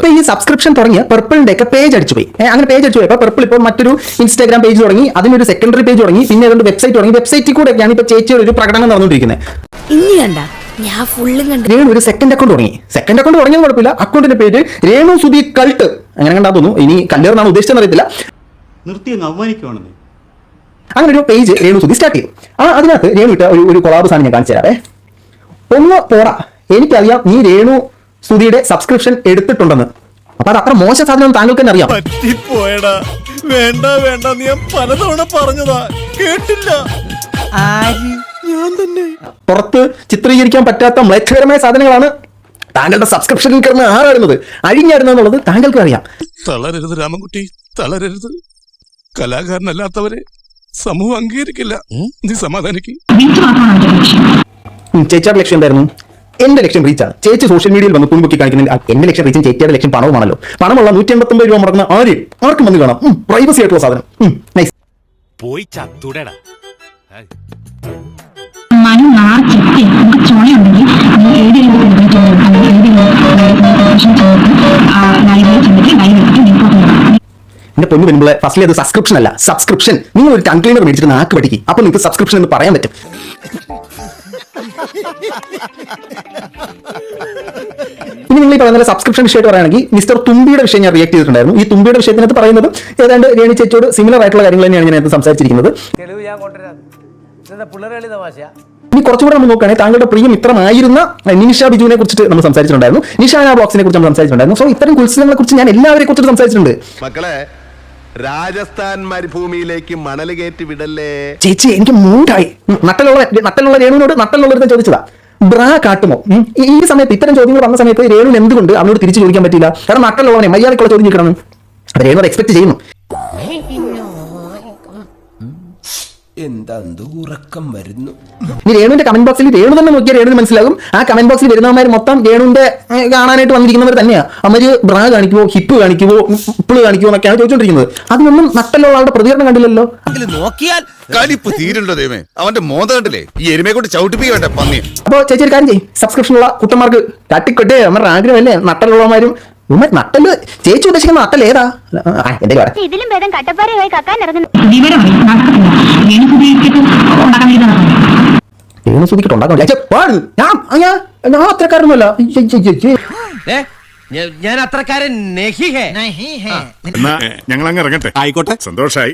ഈ സബ്സ്ക്രിപ്ഷൻ തുടങ്ങിയ പെർപ്പിളിന്റെ ഒക്കെ പേജ് അടിച്ചു പോയി. അങ്ങനെ പേജ് അടിച്ചു പോയപ്പോൾ പെർപ്പിൾ ഇപ്പോൾ മറ്റൊരു ഇൻസ്റ്റാഗ്രാം പേജ് തുടങ്ങി, അതിനൊരു സെക്കൻഡറി പേജ് തുടങ്ങി, പിന്നെ അതുകൊണ്ട് വെബ്സൈറ്റ് തുടങ്ങി. വെബ്സൈറ്റിൽ കൂടെയൊക്കെയാണ് ഇപ്പൊ ചേച്ചിയുടെ ഒരു പ്രകടനം നടന്നുകൊണ്ടിരിക്കുന്നത്. രേണു ഒരു സെക്കൻഡ് അക്കൗണ്ട് തുടങ്ങി. സെക്കൻഡ് അക്കൗണ്ട് തുടങ്ങിയത് കുഴപ്പമില്ല. അക്കൗണ്ടിന്റെ പേര് രേണു സുധി കൾട്ട് അങ്ങനെ കണ്ടാ തോന്നുന്നു. ഇനി കല്ലേറെന്നാണ് ഉദ്ദേശിച്ചെന്ന് അറിയത്തില്ല. അങ്ങനെ ഒരു പേജ് രേണു സുധി സ്റ്റാർട്ട് ചെയ്തു. അതിനകത്ത് രേണു ഇട്ട ഒരു കൊളാബ് സാധനം ഞാൻ കാണിച്ചു തരാവേ. ഒന്ന് പോടാ, എനിക്കറിയാം നീ രേണു സുധിയുടെ സബ്സ്ക്രിപ്ഷൻ എടുത്തിട്ടുണ്ടെന്ന്. അപ്പൊ അത് അത്ര മോശം സാധനം താങ്കൾക്ക് തന്നെ അറിയാം. വേണ്ട വേണ്ട, നീ പലതവണ പറഞ്ഞതാ, കേട്ടില്ല. ഞാൻ തന്നെ പുറത്ത് ചിത്രീകരിക്കാൻ പറ്റാത്ത മ്ലേച്ഛകരമായ സാധനങ്ങളാണ് താങ്കളുടെ സബ്സ്ക്രിപ്ഷനിൽ കിടന്ന് ആറാടുന്നത്, അഴിഞ്ഞാടുന്നത് താങ്കൾക്ക് അറിയാം. തളരരുത് രാമൻകുട്ടി, തളരരുത്. കലാകാരനല്ലാത്തവരെ സമൂഹം അംഗീകരിക്കില്ല. നീ സമാധാനിക്ക്. ചേച്ചിയുടെ ലക്ഷ്യം എന്തായിരുന്നു? എന്റെ ലക്ഷ്യം റീച്ചാണ്. ചേച്ചി സോഷ്യൽ മീഡിയയിൽ വന്ന് പുതുക്കി കാണിക്കുന്ന എന്റെ ലക്ഷ്യം റീച്ചും ചേച്ചിയുടെ ലക്ഷ്യം പണവുമാണല്ലോ. പണമുള്ള 189 രൂപ മുടക്കുന്ന ആർക്കും വന്ന് കാണാം. പ്രൈവസി ആയിട്ടുള്ള സാധനം. നൈസ്. പോയി ചത്തുടടാ. എന്റെ പൊന്നു വരുമ്പോൾ ഫസ്റ്റിലെ അത് സബ്സ്ക്രിപ്ഷൻ അല്ല, സബ്സ്ക്രിപ്ഷൻ. നിങ്ങൾ ഒരു ടങ് ക്ലീനർ മേടിച്ചിട്ട് നാക്ക് പഠിക്കും, അപ്പൊ നിങ്ങൾക്ക് സബ്സ്ക്രിപ്ഷൻ എന്ന് പറയാൻ പറ്റും. ഇനി നിങ്ങൾ ഈ പറയുന്ന സബ്സ്ക്രിപ്ഷൻ വിഷയമായിട്ട് പറയുകയാണെങ്കിൽ മിസ്റ്റർ തുമ്പിയുടെ വിഷയം ഞാൻ റിയാക്ട് ചെയ്തിട്ടുണ്ടായിരുന്നു. ഈ തുമ്പിയുടെ വിഷയത്തിനകത്ത് പറയുന്നത് ഏതാണ്ട് രേണു ചേച്ചിയോട് സിമിലർ ആയിട്ടുള്ള കാര്യങ്ങൾ തന്നെയാണ് ഞാൻ അതിനകത്ത് സംസാരിച്ചിരിക്കുന്നത്. ഇനി കുറച്ചുകൂടെ നമ്മൾ നോക്കുകയാണെങ്കിൽ താങ്കളുടെ പ്രിയ മിത്രമായിരുന്ന നിഷ ബിജുവിനെ കുറിച്ചിട്ട് നമ്മൾ സംസാരിച്ചിട്ടുണ്ടായിരുന്നു. നിഷാന ബ്ലോഗ്സിനെ കുറിച്ച് നമ്മൾ സംസാരിച്ചിട്ടുണ്ടായിരുന്നു. സോ ഇത്തരം കുത്സവങ്ങളെ കുറിച്ച് ഞാൻ എല്ലാവരെ കുറിച്ചിട്ട് സംസാരിച്ചിട്ടുണ്ട്. മക്കളെ, രാജസ്ഥാൻ മരുഭൂമിയിലേക്ക് മണൽ കയറ്റി വിടല്ലേ. ചേച്ചി എനിക്ക് മൂടായി. നട്ടലുള്ള രേണുവിനോട് നട്ടലുള്ളവരുടെ ചോദിച്ചതാ, ബ്രാ കാട്ടുമോ? ഈ സമയത്ത് ഇത്തരം ചോദ്യങ്ങൾ വന്ന സമയത്ത് രേണുവിന് എന്തുകൊണ്ട് അവനോട് തിരിച്ചു ചോദിക്കാൻ പറ്റില്ല? കാരണം നട്ടലുള്ളവനെ മര്യാദക്കുള്ള ചോദ്യം ചോദിക്കണം. അത് രേണു എക്സ്പെക്ട് ചെയ്യുന്നു. എന്താ ഉറക്കം വരുന്നു. ഈ രേണുവിന്റെ കമന്റ് ബോക്സിൽ രേണു തന്നെ നോക്കിയാൽ രേണുവിന് മനസ്സിലാകും. ആ കമന്റ് ബോക്സിൽ വരുന്നവന്മാർ മൊത്തം രേണുവിന്റെ കാണാനായിട്ട് വന്നിരിക്കുന്നവർ തന്നെയാ. അവര് ബ്രാ കാണിക്കുവോ, ഹിപ്പ് കാണിക്കുവോ, ഇപ്പിള് കാണിക്കുവോ എന്നൊക്കെയാണ് ചോദിച്ചോണ്ടിരിക്കുന്നത്. അതിനൊന്നും നട്ടലുള്ള ആളുടെ പ്രതികരണം കണ്ടില്ലല്ലോ. നോക്കിയാൽ കലിപ്പ് തീരുണ്ടോ ദൈവമേ, അവന്റെ മോന്ത കണ്ടില്ലേ? ഈ എരുമയെ കൊണ്ട് ചവിട്ടിപ്പിക്കട്ടെ പന്നി. അപ്പൊ ചേച്ചി ഒരു കാര്യം ചെയ്യും, സബ്സ്ക്രിപ്ഷനുള്ള കുട്ടന്മാർക്ക് തട്ടിക്കൊട്ടെ. അവരുടെ ആഗ്രഹമല്ലേ നട്ടലുള്ളവന്മാരും. നട്ടല് ചേച്ചി ഉദ്ദേശിക്കുന്ന നട്ടൽ ഏതാ? ഇതിലും ഭേദം കട്ടപ്പാറയായി കക്കാൻ ഇറങ്ങുന്നു. രേണു സുധിക്കിട്ട് ഉണ്ടാക്കാൻ ഞാൻ അത്രക്കാരൊന്നുമല്ല. ഞാൻ അത്രക്കാരൻ ഞങ്ങൾ അങ്ങ് ഇറങ്ങട്ടെ. ആയിക്കോട്ടെ, സന്തോഷായി.